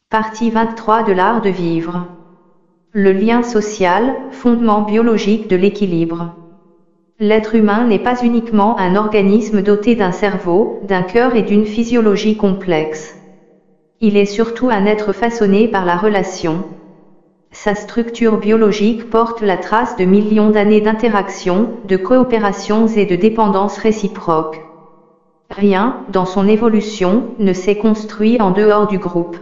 Partie 23 de l'art de vivre. Le lien social, fondement biologique de l'équilibre. L'être humain n'est pas uniquement un organisme doté d'un cerveau, d'un cœur et d'une physiologie complexe. Il est surtout un être façonné par la relation. Sa structure biologique porte la trace de millions d'années d'interactions, de coopérations et de dépendances réciproques. Rien, dans son évolution, ne s'est construit en dehors du groupe.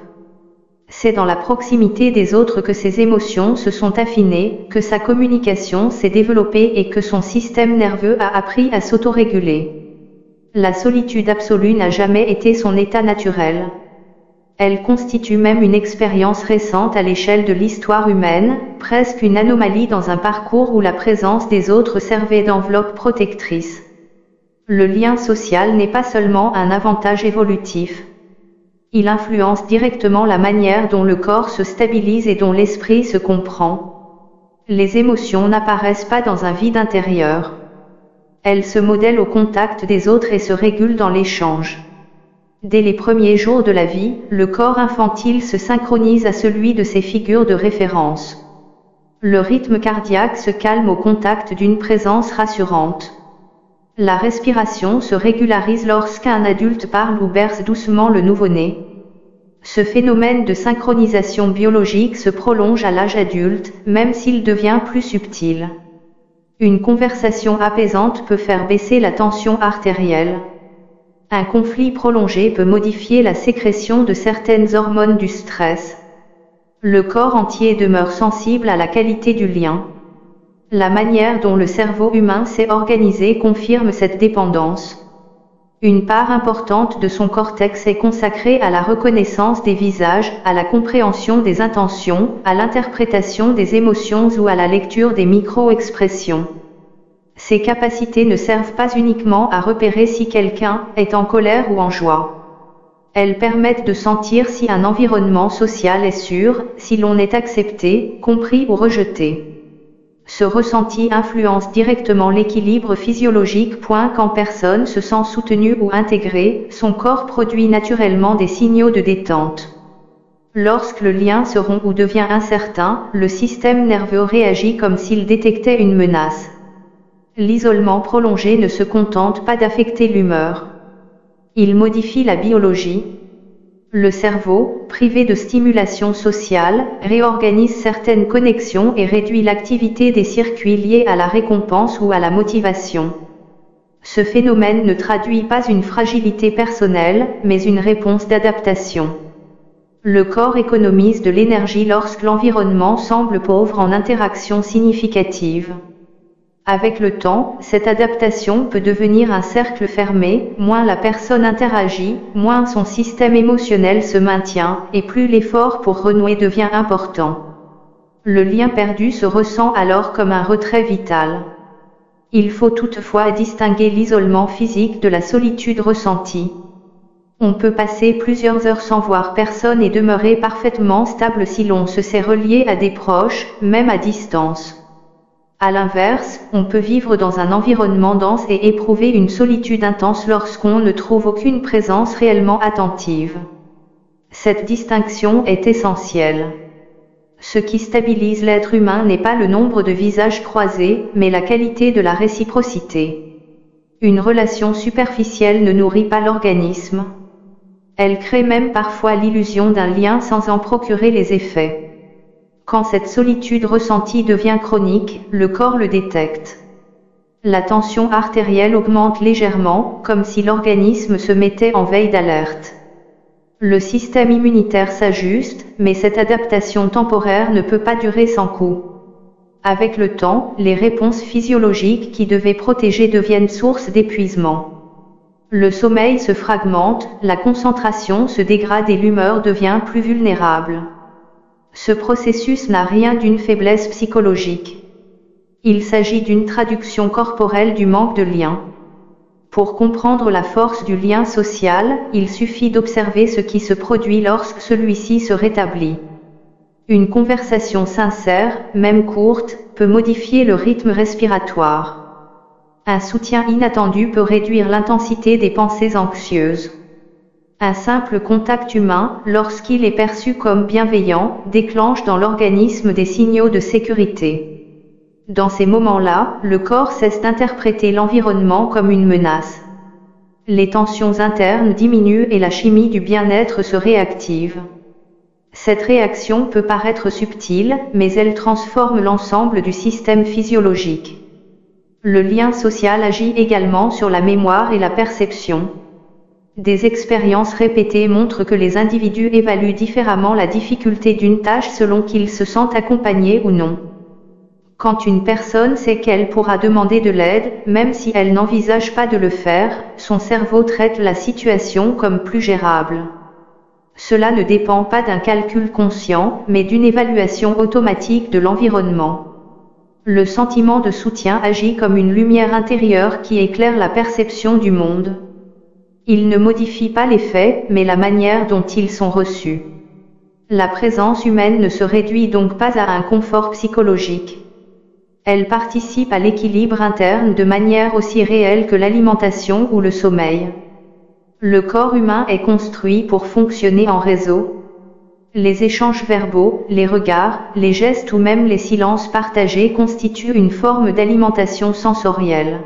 C'est dans la proximité des autres que ses émotions se sont affinées, que sa communication s'est développée et que son système nerveux a appris à s'autoréguler. La solitude absolue n'a jamais été son état naturel. Elle constitue même une expérience récente à l'échelle de l'histoire humaine, presque une anomalie dans un parcours où la présence des autres servait d'enveloppe protectrice. Le lien social n'est pas seulement un avantage évolutif. Il influence directement la manière dont le corps se stabilise et dont l'esprit se comprend. Les émotions n'apparaissent pas dans un vide intérieur. Elles se modèlent au contact des autres et se régulent dans l'échange. Dès les premiers jours de la vie, le corps infantile se synchronise à celui de ses figures de référence. Le rythme cardiaque se calme au contact d'une présence rassurante. La respiration se régularise lorsqu'un adulte parle ou berce doucement le nouveau-né. Ce phénomène de synchronisation biologique se prolonge à l'âge adulte, même s'il devient plus subtil. Une conversation apaisante peut faire baisser la tension artérielle. Un conflit prolongé peut modifier la sécrétion de certaines hormones du stress. Le corps entier demeure sensible à la qualité du lien. La manière dont le cerveau humain s'est organisé confirme cette dépendance. Une part importante de son cortex est consacrée à la reconnaissance des visages, à la compréhension des intentions, à l'interprétation des émotions ou à la lecture des micro-expressions. Ces capacités ne servent pas uniquement à repérer si quelqu'un est en colère ou en joie. Elles permettent de sentir si un environnement social est sûr, si l'on est accepté, compris ou rejeté. Ce ressenti influence directement l'équilibre physiologique. Quand personne se sent soutenu ou intégré, son corps produit naturellement des signaux de détente. Lorsque le lien se rompt ou devient incertain, le système nerveux réagit comme s'il détectait une menace. L'isolement prolongé ne se contente pas d'affecter l'humeur. Il modifie la biologie. Le cerveau, privé de stimulation sociale, réorganise certaines connexions et réduit l'activité des circuits liés à la récompense ou à la motivation. Ce phénomène ne traduit pas une fragilité personnelle, mais une réponse d'adaptation. Le corps économise de l'énergie lorsque l'environnement semble pauvre en interactions significatives. Avec le temps, cette adaptation peut devenir un cercle fermé, moins la personne interagit, moins son système émotionnel se maintient, et plus l'effort pour renouer devient important. Le lien perdu se ressent alors comme un retrait vital. Il faut toutefois distinguer l'isolement physique de la solitude ressentie. On peut passer plusieurs heures sans voir personne et demeurer parfaitement stable si l'on se sait relié à des proches, même à distance. À l'inverse, on peut vivre dans un environnement dense et éprouver une solitude intense lorsqu'on ne trouve aucune présence réellement attentive. Cette distinction est essentielle. Ce qui stabilise l'être humain n'est pas le nombre de visages croisés, mais la qualité de la réciprocité. Une relation superficielle ne nourrit pas l'organisme. Elle crée même parfois l'illusion d'un lien sans en procurer les effets. Quand cette solitude ressentie devient chronique, le corps le détecte. La tension artérielle augmente légèrement, comme si l'organisme se mettait en veille d'alerte. Le système immunitaire s'ajuste, mais cette adaptation temporaire ne peut pas durer sans coup. Avec le temps, les réponses physiologiques qui devaient protéger deviennent source d'épuisement. Le sommeil se fragmente, la concentration se dégrade et l'humeur devient plus vulnérable. Ce processus n'a rien d'une faiblesse psychologique. Il s'agit d'une traduction corporelle du manque de lien. Pour comprendre la force du lien social, il suffit d'observer ce qui se produit lorsque celui-ci se rétablit. Une conversation sincère, même courte, peut modifier le rythme respiratoire. Un soutien inattendu peut réduire l'intensité des pensées anxieuses. Un simple contact humain, lorsqu'il est perçu comme bienveillant, déclenche dans l'organisme des signaux de sécurité. Dans ces moments-là, le corps cesse d'interpréter l'environnement comme une menace. Les tensions internes diminuent et la chimie du bien-être se réactive. Cette réaction peut paraître subtile, mais elle transforme l'ensemble du système physiologique. Le lien social agit également sur la mémoire et la perception. Des expériences répétées montrent que les individus évaluent différemment la difficulté d'une tâche selon qu'ils se sentent accompagnés ou non. Quand une personne sait qu'elle pourra demander de l'aide, même si elle n'envisage pas de le faire, son cerveau traite la situation comme plus gérable. Cela ne dépend pas d'un calcul conscient, mais d'une évaluation automatique de l'environnement. Le sentiment de soutien agit comme une lumière intérieure qui éclaire la perception du monde. Il ne modifie pas les faits, mais la manière dont ils sont reçus. La présence humaine ne se réduit donc pas à un confort psychologique. Elle participe à l'équilibre interne de manière aussi réelle que l'alimentation ou le sommeil. Le corps humain est construit pour fonctionner en réseau. Les échanges verbaux, les regards, les gestes ou même les silences partagés constituent une forme d'alimentation sensorielle.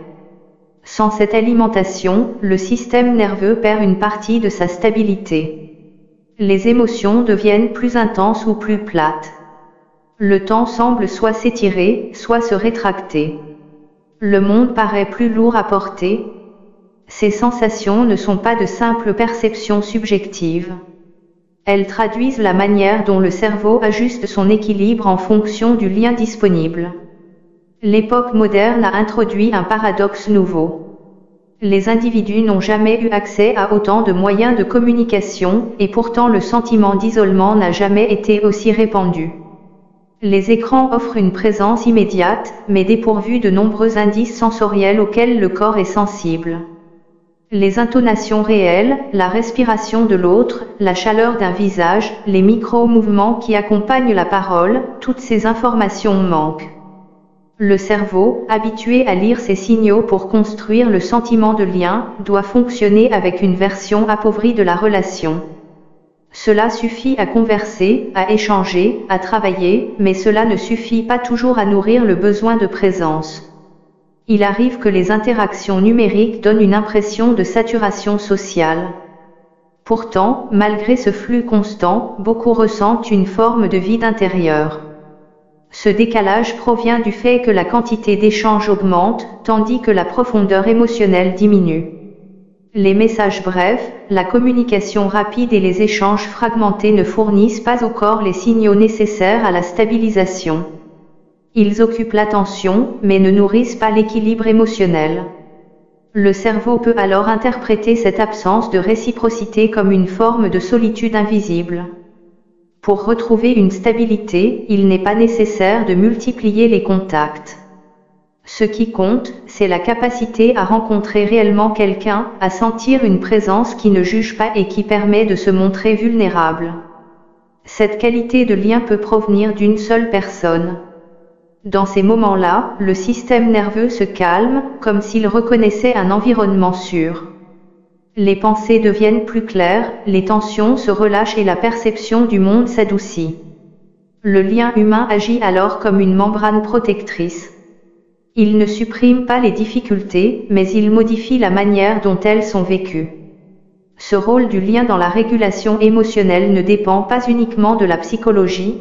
Sans cette alimentation, le système nerveux perd une partie de sa stabilité. Les émotions deviennent plus intenses ou plus plates. Le temps semble soit s'étirer, soit se rétracter. Le monde paraît plus lourd à porter. Ces sensations ne sont pas de simples perceptions subjectives. Elles traduisent la manière dont le cerveau ajuste son équilibre en fonction du lien disponible. L'époque moderne a introduit un paradoxe nouveau. Les individus n'ont jamais eu accès à autant de moyens de communication, et pourtant le sentiment d'isolement n'a jamais été aussi répandu. Les écrans offrent une présence immédiate, mais dépourvue de nombreux indices sensoriels auxquels le corps est sensible. Les intonations réelles, la respiration de l'autre, la chaleur d'un visage, les micro-mouvements qui accompagnent la parole, toutes ces informations manquent. Le cerveau, habitué à lire ces signaux pour construire le sentiment de lien, doit fonctionner avec une version appauvrie de la relation. Cela suffit à converser, à échanger, à travailler, mais cela ne suffit pas toujours à nourrir le besoin de présence. Il arrive que les interactions numériques donnent une impression de saturation sociale. Pourtant, malgré ce flux constant, beaucoup ressentent une forme de vide intérieur. Ce décalage provient du fait que la quantité d'échanges augmente, tandis que la profondeur émotionnelle diminue. Les messages brefs, la communication rapide et les échanges fragmentés ne fournissent pas au corps les signaux nécessaires à la stabilisation. Ils occupent l'attention, mais ne nourrissent pas l'équilibre émotionnel. Le cerveau peut alors interpréter cette absence de réciprocité comme une forme de solitude invisible. Pour retrouver une stabilité, il n'est pas nécessaire de multiplier les contacts. Ce qui compte, c'est la capacité à rencontrer réellement quelqu'un, à sentir une présence qui ne juge pas et qui permet de se montrer vulnérable. Cette qualité de lien peut provenir d'une seule personne. Dans ces moments-là, le système nerveux se calme, comme s'il reconnaissait un environnement sûr. Les pensées deviennent plus claires, les tensions se relâchent et la perception du monde s'adoucit. Le lien humain agit alors comme une membrane protectrice. Il ne supprime pas les difficultés, mais il modifie la manière dont elles sont vécues. Ce rôle du lien dans la régulation émotionnelle ne dépend pas uniquement de la psychologie.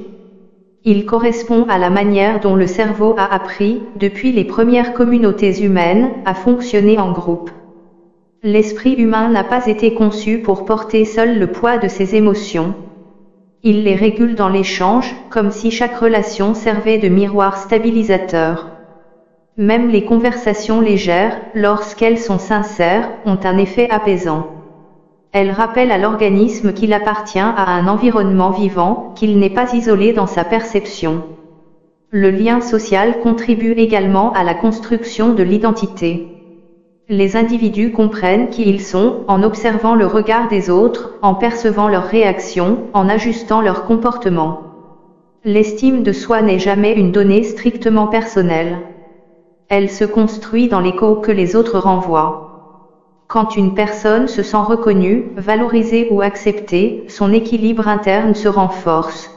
Il correspond à la manière dont le cerveau a appris, depuis les premières communautés humaines, à fonctionner en groupe. L'esprit humain n'a pas été conçu pour porter seul le poids de ses émotions. Il les régule dans l'échange, comme si chaque relation servait de miroir stabilisateur. Même les conversations légères, lorsqu'elles sont sincères, ont un effet apaisant. Elles rappellent à l'organisme qu'il appartient à un environnement vivant, qu'il n'est pas isolé dans sa perception. Le lien social contribue également à la construction de l'identité. Les individus comprennent qui ils sont, en observant le regard des autres, en percevant leurs réactions, en ajustant leur comportement. L'estime de soi n'est jamais une donnée strictement personnelle. Elle se construit dans l'écho que les autres renvoient. Quand une personne se sent reconnue, valorisée ou acceptée, son équilibre interne se renforce.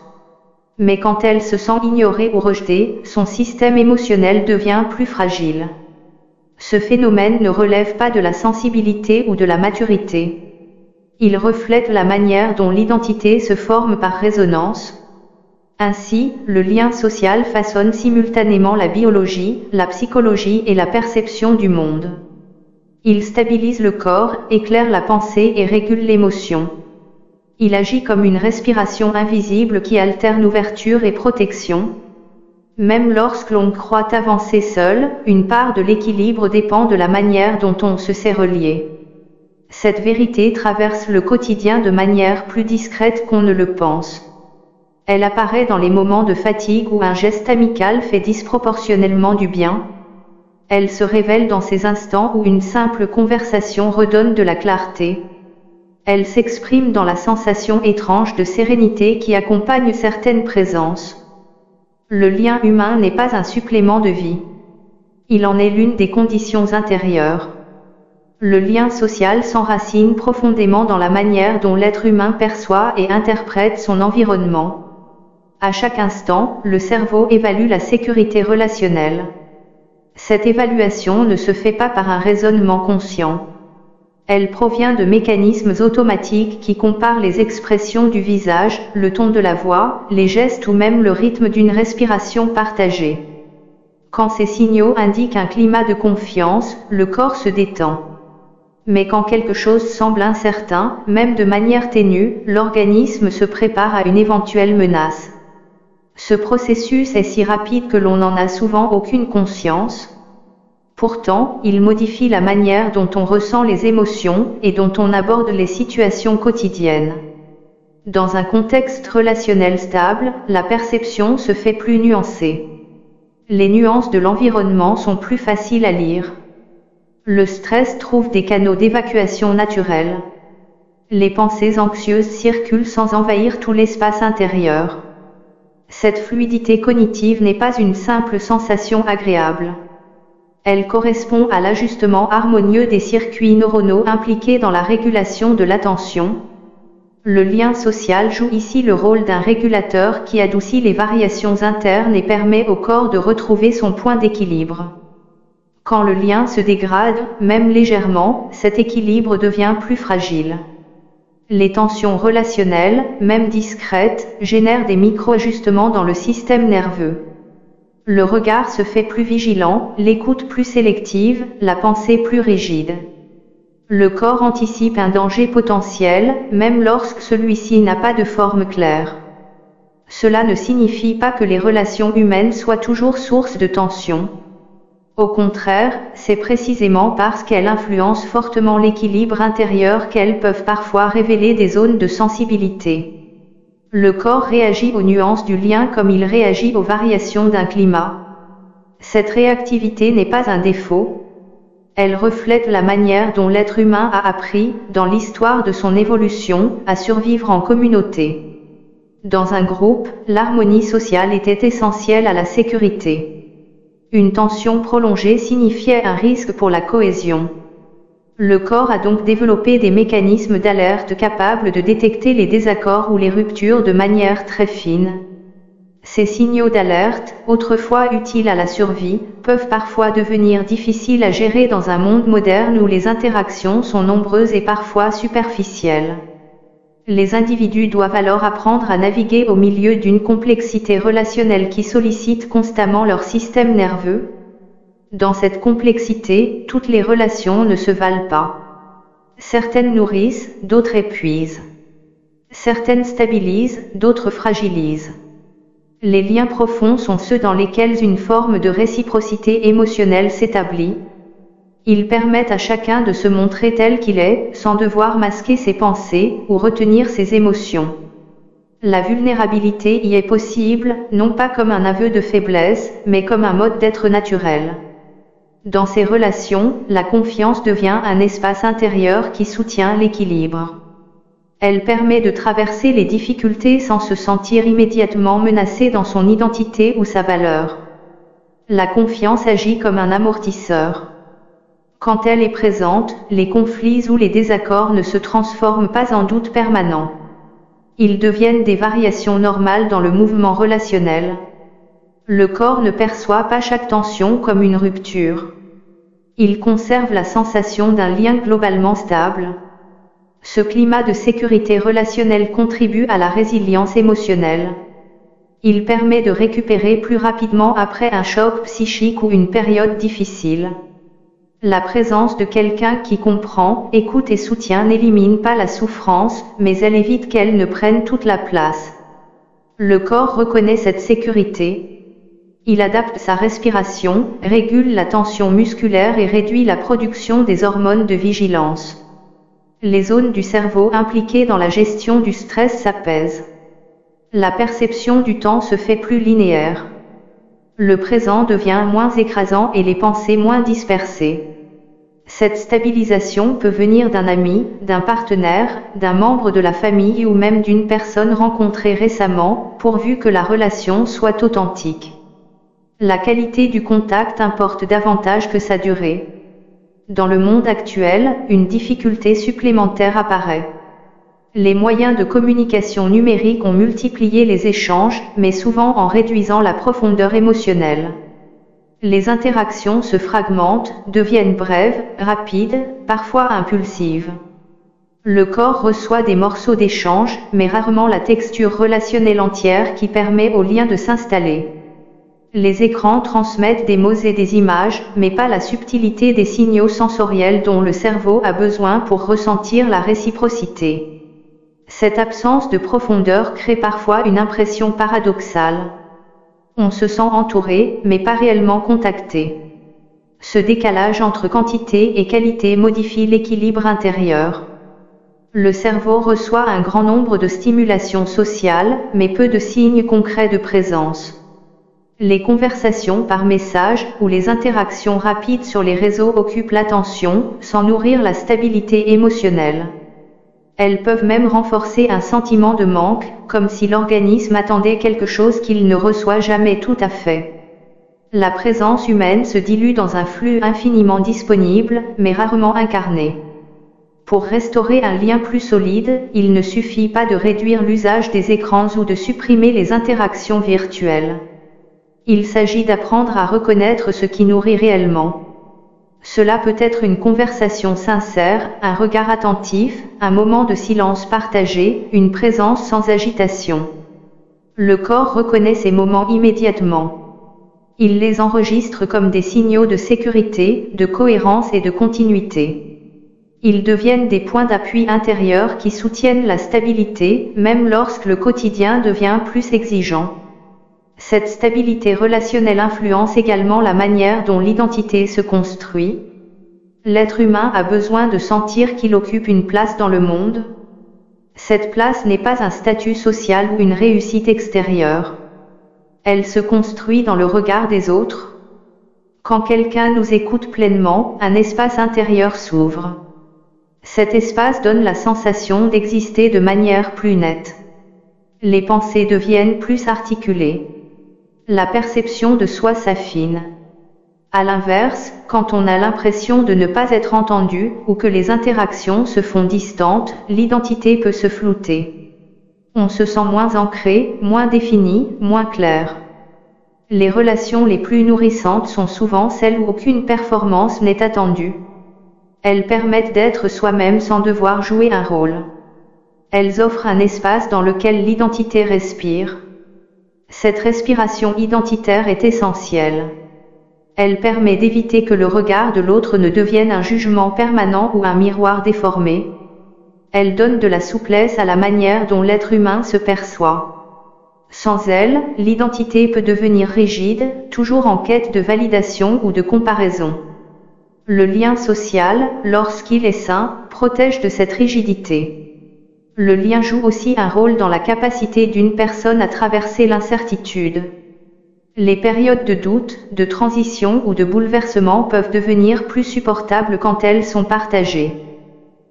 Mais quand elle se sent ignorée ou rejetée, son système émotionnel devient plus fragile. Ce phénomène ne relève pas de la sensibilité ou de la maturité. Il reflète la manière dont l'identité se forme par résonance. Ainsi, le lien social façonne simultanément la biologie, la psychologie et la perception du monde. Il stabilise le corps, éclaire la pensée et régule l'émotion. Il agit comme une respiration invisible qui alterne ouverture et protection. Même lorsque l'on croit avancer seul, une part de l'équilibre dépend de la manière dont on se sait relié. Cette vérité traverse le quotidien de manière plus discrète qu'on ne le pense. Elle apparaît dans les moments de fatigue où un geste amical fait disproportionnellement du bien. Elle se révèle dans ces instants où une simple conversation redonne de la clarté. Elle s'exprime dans la sensation étrange de sérénité qui accompagne certaines présences. Le lien humain n'est pas un supplément de vie. Il en est l'une des conditions intérieures. Le lien social s'enracine profondément dans la manière dont l'être humain perçoit et interprète son environnement. À chaque instant, le cerveau évalue la sécurité relationnelle. Cette évaluation ne se fait pas par un raisonnement conscient. Elle provient de mécanismes automatiques qui comparent les expressions du visage, le ton de la voix, les gestes ou même le rythme d'une respiration partagée. Quand ces signaux indiquent un climat de confiance, le corps se détend. Mais quand quelque chose semble incertain, même de manière ténue, l'organisme se prépare à une éventuelle menace. Ce processus est si rapide que l'on n'en a souvent aucune conscience. Pourtant, il modifie la manière dont on ressent les émotions et dont on aborde les situations quotidiennes. Dans un contexte relationnel stable, la perception se fait plus nuancée. Les nuances de l'environnement sont plus faciles à lire. Le stress trouve des canaux d'évacuation naturels. Les pensées anxieuses circulent sans envahir tout l'espace intérieur. Cette fluidité cognitive n'est pas une simple sensation agréable. Elle correspond à l'ajustement harmonieux des circuits neuronaux impliqués dans la régulation de l'attention. Le lien social joue ici le rôle d'un régulateur qui adoucit les variations internes et permet au corps de retrouver son point d'équilibre. Quand le lien se dégrade, même légèrement, cet équilibre devient plus fragile. Les tensions relationnelles, même discrètes, génèrent des micro-ajustements dans le système nerveux. Le regard se fait plus vigilant, l'écoute plus sélective, la pensée plus rigide. Le corps anticipe un danger potentiel, même lorsque celui-ci n'a pas de forme claire. Cela ne signifie pas que les relations humaines soient toujours source de tension. Au contraire, c'est précisément parce qu'elles influencent fortement l'équilibre intérieur qu'elles peuvent parfois révéler des zones de sensibilité. Le corps réagit aux nuances du lien comme il réagit aux variations d'un climat. Cette réactivité n'est pas un défaut. Elle reflète la manière dont l'être humain a appris, dans l'histoire de son évolution, à survivre en communauté. Dans un groupe, l'harmonie sociale était essentielle à la sécurité. Une tension prolongée signifiait un risque pour la cohésion. Le corps a donc développé des mécanismes d'alerte capables de détecter les désaccords ou les ruptures de manière très fine. Ces signaux d'alerte, autrefois utiles à la survie, peuvent parfois devenir difficiles à gérer dans un monde moderne où les interactions sont nombreuses et parfois superficielles. Les individus doivent alors apprendre à naviguer au milieu d'une complexité relationnelle qui sollicite constamment leur système nerveux. Dans cette complexité, toutes les relations ne se valent pas. Certaines nourrissent, d'autres épuisent. Certaines stabilisent, d'autres fragilisent. Les liens profonds sont ceux dans lesquels une forme de réciprocité émotionnelle s'établit. Ils permettent à chacun de se montrer tel qu'il est, sans devoir masquer ses pensées ou retenir ses émotions. La vulnérabilité y est possible, non pas comme un aveu de faiblesse, mais comme un mode d'être naturel. Dans ces relations, la confiance devient un espace intérieur qui soutient l'équilibre. Elle permet de traverser les difficultés sans se sentir immédiatement menacé dans son identité ou sa valeur. La confiance agit comme un amortisseur. Quand elle est présente, les conflits ou les désaccords ne se transforment pas en doutes permanents. Ils deviennent des variations normales dans le mouvement relationnel. Le corps ne perçoit pas chaque tension comme une rupture. Il conserve la sensation d'un lien globalement stable. Ce climat de sécurité relationnelle contribue à la résilience émotionnelle. Il permet de récupérer plus rapidement après un choc psychique ou une période difficile. La présence de quelqu'un qui comprend, écoute et soutient n'élimine pas la souffrance, mais elle évite qu'elle ne prenne toute la place. Le corps reconnaît cette sécurité. Il adapte sa respiration, régule la tension musculaire et réduit la production des hormones de vigilance. Les zones du cerveau impliquées dans la gestion du stress s'apaisent. La perception du temps se fait plus linéaire. Le présent devient moins écrasant et les pensées moins dispersées. Cette stabilisation peut venir d'un ami, d'un partenaire, d'un membre de la famille ou même d'une personne rencontrée récemment, pourvu que la relation soit authentique. La qualité du contact importe davantage que sa durée. Dans le monde actuel, une difficulté supplémentaire apparaît. Les moyens de communication numérique ont multiplié les échanges, mais souvent en réduisant la profondeur émotionnelle. Les interactions se fragmentent, deviennent brèves, rapides, parfois impulsives. Le corps reçoit des morceaux d'échange, mais rarement la texture relationnelle entière qui permet au lien de s'installer. Les écrans transmettent des mots et des images, mais pas la subtilité des signaux sensoriels dont le cerveau a besoin pour ressentir la réciprocité. Cette absence de profondeur crée parfois une impression paradoxale. On se sent entouré, mais pas réellement contacté. Ce décalage entre quantité et qualité modifie l'équilibre intérieur. Le cerveau reçoit un grand nombre de stimulations sociales, mais peu de signes concrets de présence. Les conversations par message ou les interactions rapides sur les réseaux occupent l'attention, sans nourrir la stabilité émotionnelle. Elles peuvent même renforcer un sentiment de manque, comme si l'organisme attendait quelque chose qu'il ne reçoit jamais tout à fait. La présence humaine se dilue dans un flux infiniment disponible, mais rarement incarné. Pour restaurer un lien plus solide, il ne suffit pas de réduire l'usage des écrans ou de supprimer les interactions virtuelles. Il s'agit d'apprendre à reconnaître ce qui nourrit réellement. Cela peut être une conversation sincère, un regard attentif, un moment de silence partagé, une présence sans agitation. Le corps reconnaît ces moments immédiatement. Il les enregistre comme des signaux de sécurité, de cohérence et de continuité. Ils deviennent des points d'appui intérieurs qui soutiennent la stabilité, même lorsque le quotidien devient plus exigeant. Cette stabilité relationnelle influence également la manière dont l'identité se construit. L'être humain a besoin de sentir qu'il occupe une place dans le monde. Cette place n'est pas un statut social ou une réussite extérieure. Elle se construit dans le regard des autres. Quand quelqu'un nous écoute pleinement, un espace intérieur s'ouvre. Cet espace donne la sensation d'exister de manière plus nette. Les pensées deviennent plus articulées. La perception de soi s'affine. À l'inverse, quand on a l'impression de ne pas être entendu, ou que les interactions se font distantes, l'identité peut se flouter. On se sent moins ancré, moins défini, moins clair. Les relations les plus nourrissantes sont souvent celles où aucune performance n'est attendue. Elles permettent d'être soi-même sans devoir jouer un rôle. Elles offrent un espace dans lequel l'identité respire. Cette respiration identitaire est essentielle. Elle permet d'éviter que le regard de l'autre ne devienne un jugement permanent ou un miroir déformé. Elle donne de la souplesse à la manière dont l'être humain se perçoit. Sans elle, l'identité peut devenir rigide, toujours en quête de validation ou de comparaison. Le lien social, lorsqu'il est sain, protège de cette rigidité. Le lien joue aussi un rôle dans la capacité d'une personne à traverser l'incertitude. Les périodes de doute, de transition ou de bouleversement peuvent devenir plus supportables quand elles sont partagées.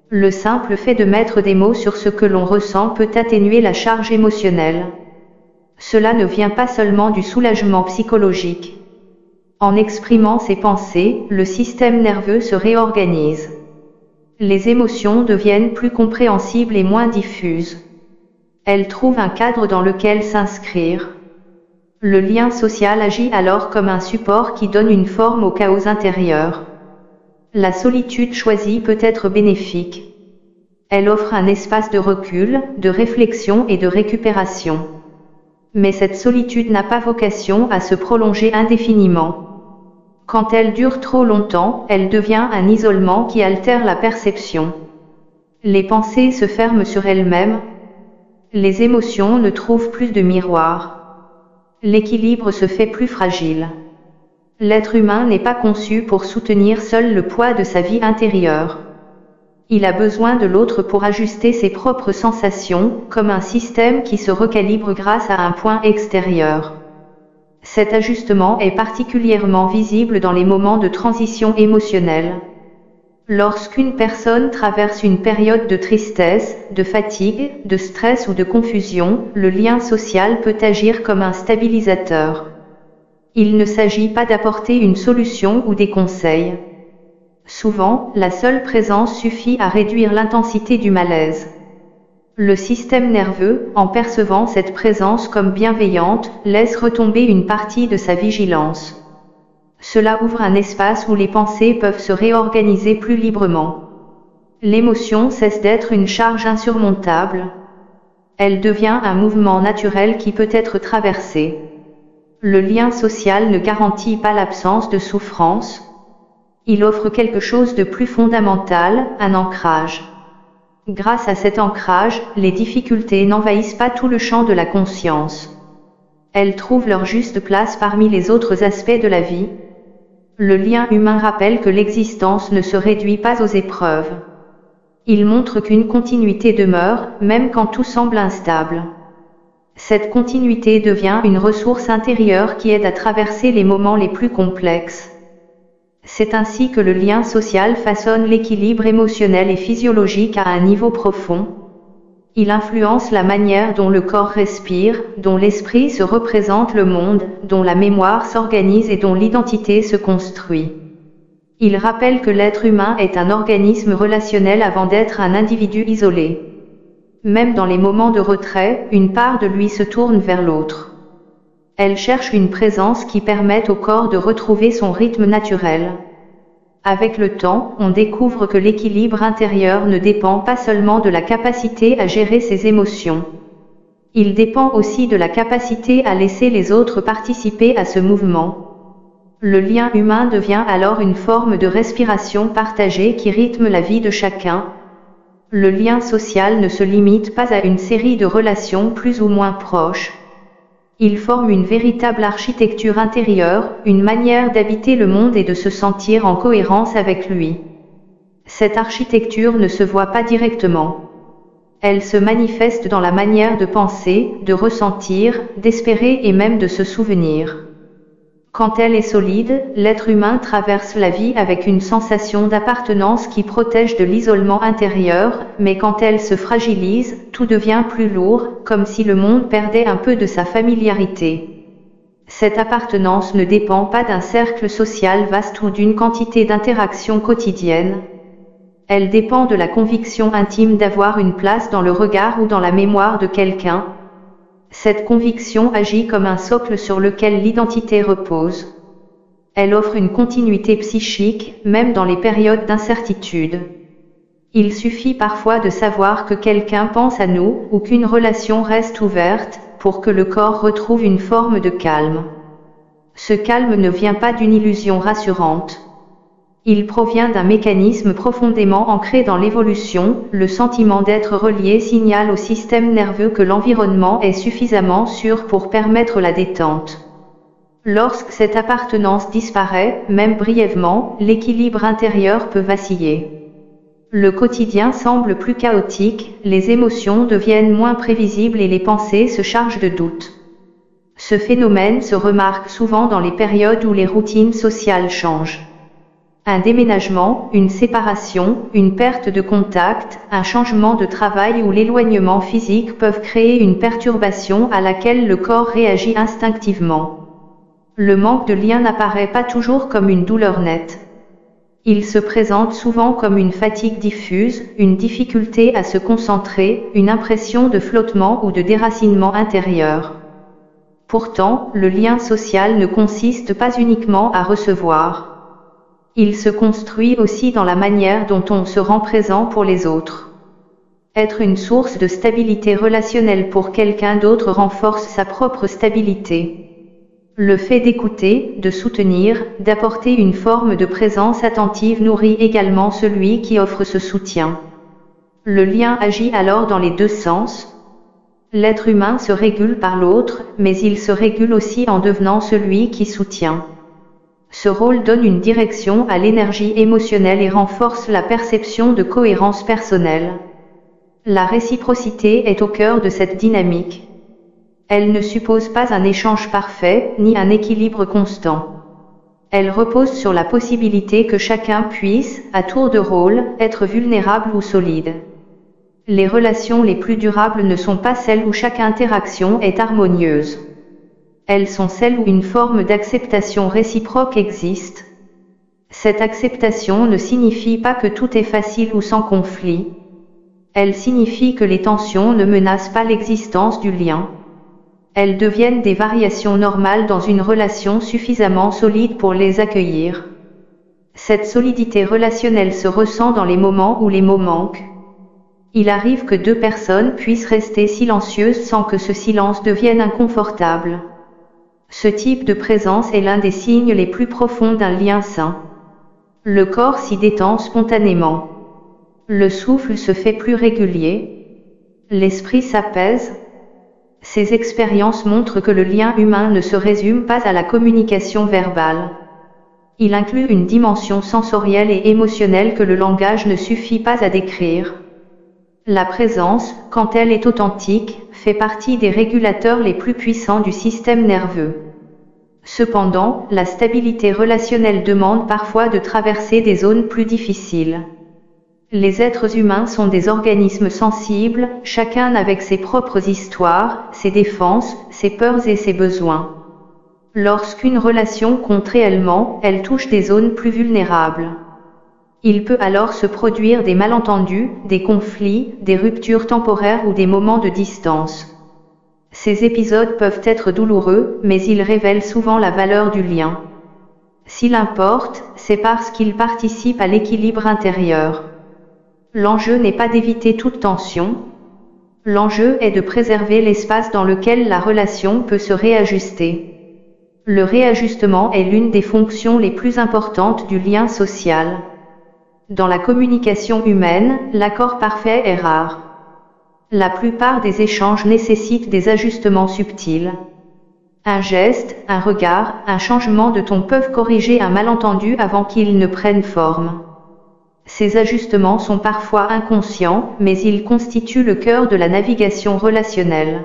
Le simple fait de mettre des mots sur ce que l'on ressent peut atténuer la charge émotionnelle. Cela ne vient pas seulement du soulagement psychologique. En exprimant ses pensées, le système nerveux se réorganise. Les émotions deviennent plus compréhensibles et moins diffuses. Elles trouvent un cadre dans lequel s'inscrire. Le lien social agit alors comme un support qui donne une forme au chaos intérieur. La solitude choisie peut être bénéfique. Elle offre un espace de recul, de réflexion et de récupération. Mais cette solitude n'a pas vocation à se prolonger indéfiniment. Quand elle dure trop longtemps, elle devient un isolement qui altère la perception. Les pensées se ferment sur elles-mêmes. Les émotions ne trouvent plus de miroir. L'équilibre se fait plus fragile. L'être humain n'est pas conçu pour soutenir seul le poids de sa vie intérieure. Il a besoin de l'autre pour ajuster ses propres sensations, comme un système qui se recalibre grâce à un point extérieur. Cet ajustement est particulièrement visible dans les moments de transition émotionnelle. Lorsqu'une personne traverse une période de tristesse, de fatigue, de stress ou de confusion, le lien social peut agir comme un stabilisateur. Il ne s'agit pas d'apporter une solution ou des conseils. Souvent, la seule présence suffit à réduire l'intensité du malaise. Le système nerveux, en percevant cette présence comme bienveillante, laisse retomber une partie de sa vigilance. Cela ouvre un espace où les pensées peuvent se réorganiser plus librement. L'émotion cesse d'être une charge insurmontable. Elle devient un mouvement naturel qui peut être traversé. Le lien social ne garantit pas l'absence de souffrance. Il offre quelque chose de plus fondamental, un ancrage. Grâce à cet ancrage, les difficultés n'envahissent pas tout le champ de la conscience. Elles trouvent leur juste place parmi les autres aspects de la vie. Le lien humain rappelle que l'existence ne se réduit pas aux épreuves. Il montre qu'une continuité demeure, même quand tout semble instable. Cette continuité devient une ressource intérieure qui aide à traverser les moments les plus complexes. C'est ainsi que le lien social façonne l'équilibre émotionnel et physiologique à un niveau profond. Il influence la manière dont le corps respire, dont l'esprit se représente le monde, dont la mémoire s'organise et dont l'identité se construit. Il rappelle que l'être humain est un organisme relationnel avant d'être un individu isolé. Même dans les moments de retrait, une part de lui se tourne vers l'autre. Elle cherche une présence qui permette au corps de retrouver son rythme naturel. Avec le temps, on découvre que l'équilibre intérieur ne dépend pas seulement de la capacité à gérer ses émotions. Il dépend aussi de la capacité à laisser les autres participer à ce mouvement. Le lien humain devient alors une forme de respiration partagée qui rythme la vie de chacun. Le lien social ne se limite pas à une série de relations plus ou moins proches. Il forme une véritable architecture intérieure, une manière d'habiter le monde et de se sentir en cohérence avec lui. Cette architecture ne se voit pas directement. Elle se manifeste dans la manière de penser, de ressentir, d'espérer et même de se souvenir. Quand elle est solide, l'être humain traverse la vie avec une sensation d'appartenance qui protège de l'isolement intérieur, mais quand elle se fragilise, tout devient plus lourd, comme si le monde perdait un peu de sa familiarité. Cette appartenance ne dépend pas d'un cercle social vaste ou d'une quantité d'interactions quotidiennes. Elle dépend de la conviction intime d'avoir une place dans le regard ou dans la mémoire de quelqu'un. Cette conviction agit comme un socle sur lequel l'identité repose. Elle offre une continuité psychique, même dans les périodes d'incertitude. Il suffit parfois de savoir que quelqu'un pense à nous, ou qu'une relation reste ouverte, pour que le corps retrouve une forme de calme. Ce calme ne vient pas d'une illusion rassurante. Il provient d'un mécanisme profondément ancré dans l'évolution, le sentiment d'être relié signale au système nerveux que l'environnement est suffisamment sûr pour permettre la détente. Lorsque cette appartenance disparaît, même brièvement, l'équilibre intérieur peut vaciller. Le quotidien semble plus chaotique, les émotions deviennent moins prévisibles et les pensées se chargent de doutes. Ce phénomène se remarque souvent dans les périodes où les routines sociales changent. Un déménagement, une séparation, une perte de contact, un changement de travail ou l'éloignement physique peuvent créer une perturbation à laquelle le corps réagit instinctivement. Le manque de lien n'apparaît pas toujours comme une douleur nette. Il se présente souvent comme une fatigue diffuse, une difficulté à se concentrer, une impression de flottement ou de déracinement intérieur. Pourtant, le lien social ne consiste pas uniquement à recevoir. Il se construit aussi dans la manière dont on se rend présent pour les autres. Être une source de stabilité relationnelle pour quelqu'un d'autre renforce sa propre stabilité. Le fait d'écouter, de soutenir, d'apporter une forme de présence attentive nourrit également celui qui offre ce soutien. Le lien agit alors dans les deux sens. L'être humain se régule par l'autre, mais il se régule aussi en devenant celui qui soutient. Ce rôle donne une direction à l'énergie émotionnelle et renforce la perception de cohérence personnelle. La réciprocité est au cœur de cette dynamique. Elle ne suppose pas un échange parfait, ni un équilibre constant. Elle repose sur la possibilité que chacun puisse, à tour de rôle, être vulnérable ou solide. Les relations les plus durables ne sont pas celles où chaque interaction est harmonieuse. Elles sont celles où une forme d'acceptation réciproque existe. Cette acceptation ne signifie pas que tout est facile ou sans conflit. Elle signifie que les tensions ne menacent pas l'existence du lien. Elles deviennent des variations normales dans une relation suffisamment solide pour les accueillir. Cette solidité relationnelle se ressent dans les moments où les mots manquent. Il arrive que deux personnes puissent rester silencieuses sans que ce silence devienne inconfortable. Ce type de présence est l'un des signes les plus profonds d'un lien sain. Le corps s'y détend spontanément. Le souffle se fait plus régulier. L'esprit s'apaise. Ces expériences montrent que le lien humain ne se résume pas à la communication verbale. Il inclut une dimension sensorielle et émotionnelle que le langage ne suffit pas à décrire. La présence, quand elle est authentique, fait partie des régulateurs les plus puissants du système nerveux. Cependant, la stabilité relationnelle demande parfois de traverser des zones plus difficiles. Les êtres humains sont des organismes sensibles, chacun avec ses propres histoires, ses défenses, ses peurs et ses besoins. Lorsqu'une relation compte réellement, elle touche des zones plus vulnérables. Il peut alors se produire des malentendus, des conflits, des ruptures temporaires ou des moments de distance. Ces épisodes peuvent être douloureux, mais ils révèlent souvent la valeur du lien. S'il importe, c'est parce qu'il participe à l'équilibre intérieur. L'enjeu n'est pas d'éviter toute tension. L'enjeu est de préserver l'espace dans lequel la relation peut se réajuster. Le réajustement est l'une des fonctions les plus importantes du lien social. Dans la communication humaine, l'accord parfait est rare. La plupart des échanges nécessitent des ajustements subtils. Un geste, un regard, un changement de ton peuvent corriger un malentendu avant qu'il ne prenne forme. Ces ajustements sont parfois inconscients, mais ils constituent le cœur de la navigation relationnelle.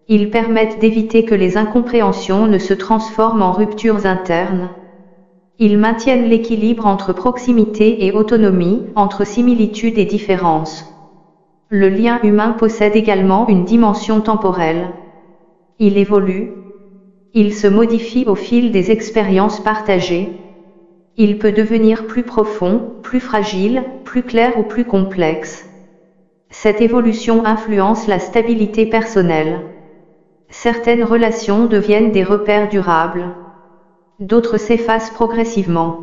Ils permettent d'éviter que les incompréhensions ne se transforment en ruptures internes. Ils maintiennent l'équilibre entre proximité et autonomie, entre similitude et différence. Le lien humain possède également une dimension temporelle. Il évolue. Il se modifie au fil des expériences partagées. Il peut devenir plus profond, plus fragile, plus clair ou plus complexe. Cette évolution influence la stabilité personnelle. Certaines relations deviennent des repères durables. D'autres s'effacent progressivement.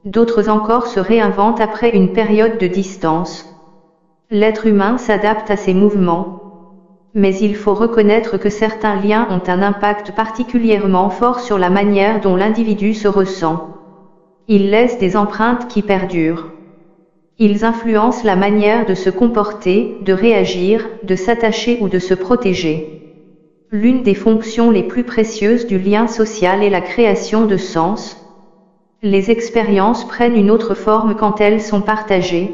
D'autres encore se réinventent après une période de distance. L'être humain s'adapte à ces mouvements. Mais il faut reconnaître que certains liens ont un impact particulièrement fort sur la manière dont l'individu se ressent. Ils laissent des empreintes qui perdurent. Ils influencent la manière de se comporter, de réagir, de s'attacher ou de se protéger. L'une des fonctions les plus précieuses du lien social est la création de sens. Les expériences prennent une autre forme quand elles sont partagées.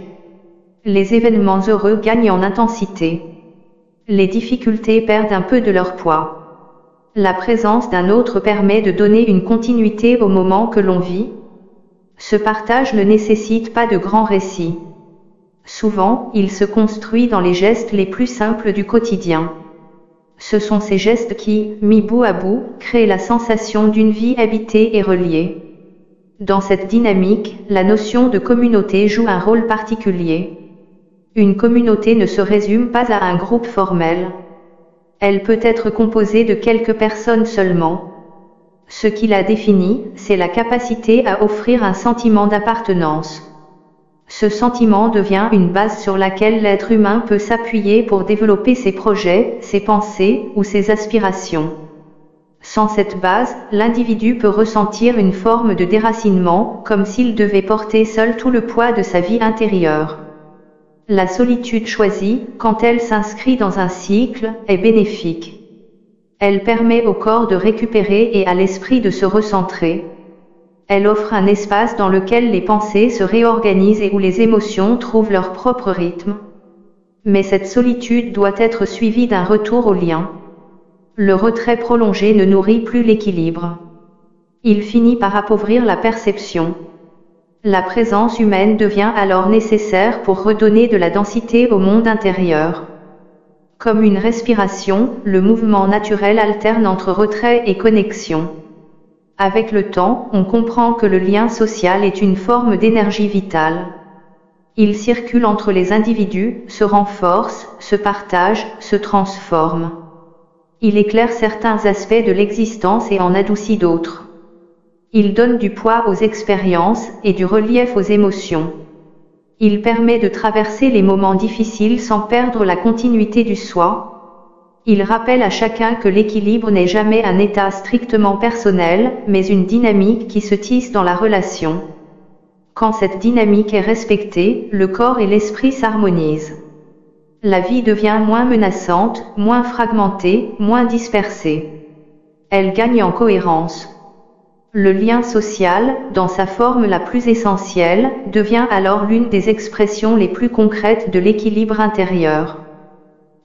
Les événements heureux gagnent en intensité. Les difficultés perdent un peu de leur poids. La présence d'un autre permet de donner une continuité au moment que l'on vit. Ce partage ne nécessite pas de grands récits. Souvent, il se construit dans les gestes les plus simples du quotidien. Ce sont ces gestes qui, mis bout à bout, créent la sensation d'une vie habitée et reliée. Dans cette dynamique, la notion de communauté joue un rôle particulier. Une communauté ne se résume pas à un groupe formel. Elle peut être composée de quelques personnes seulement. Ce qui la définit, c'est la capacité à offrir un sentiment d'appartenance. Ce sentiment devient une base sur laquelle l'être humain peut s'appuyer pour développer ses projets, ses pensées ou ses aspirations. Sans cette base, l'individu peut ressentir une forme de déracinement, comme s'il devait porter seul tout le poids de sa vie intérieure. La solitude choisie, quand elle s'inscrit dans un cycle, est bénéfique. Elle permet au corps de récupérer et à l'esprit de se recentrer. Elle offre un espace dans lequel les pensées se réorganisent et où les émotions trouvent leur propre rythme. Mais cette solitude doit être suivie d'un retour au lien. Le retrait prolongé ne nourrit plus l'équilibre. Il finit par appauvrir la perception. La présence humaine devient alors nécessaire pour redonner de la densité au monde intérieur. Comme une respiration, le mouvement naturel alterne entre retrait et connexion. Avec le temps, on comprend que le lien social est une forme d'énergie vitale. Il circule entre les individus, se renforce, se partage, se transforme. Il éclaire certains aspects de l'existence et en adoucit d'autres. Il donne du poids aux expériences et du relief aux émotions. Il permet de traverser les moments difficiles sans perdre la continuité du soi. Il rappelle à chacun que l'équilibre n'est jamais un état strictement personnel, mais une dynamique qui se tisse dans la relation. Quand cette dynamique est respectée, le corps et l'esprit s'harmonisent. La vie devient moins menaçante, moins fragmentée, moins dispersée. Elle gagne en cohérence. Le lien social, dans sa forme la plus essentielle, devient alors l'une des expressions les plus concrètes de l'équilibre intérieur.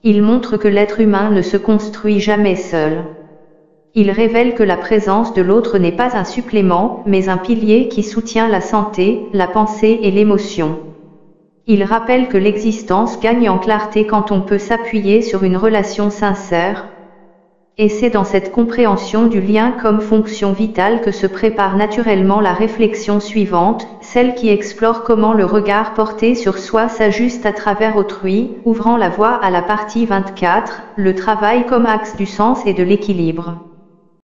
Il montre que l'être humain ne se construit jamais seul. Il révèle que la présence de l'autre n'est pas un supplément, mais un pilier qui soutient la santé, la pensée et l'émotion. Il rappelle que l'existence gagne en clarté quand on peut s'appuyer sur une relation sincère. Et c'est dans cette compréhension du lien comme fonction vitale que se prépare naturellement la réflexion suivante, celle qui explore comment le regard porté sur soi s'ajuste à travers autrui, ouvrant la voie à la partie 24, le travail comme axe du sens et de l'équilibre.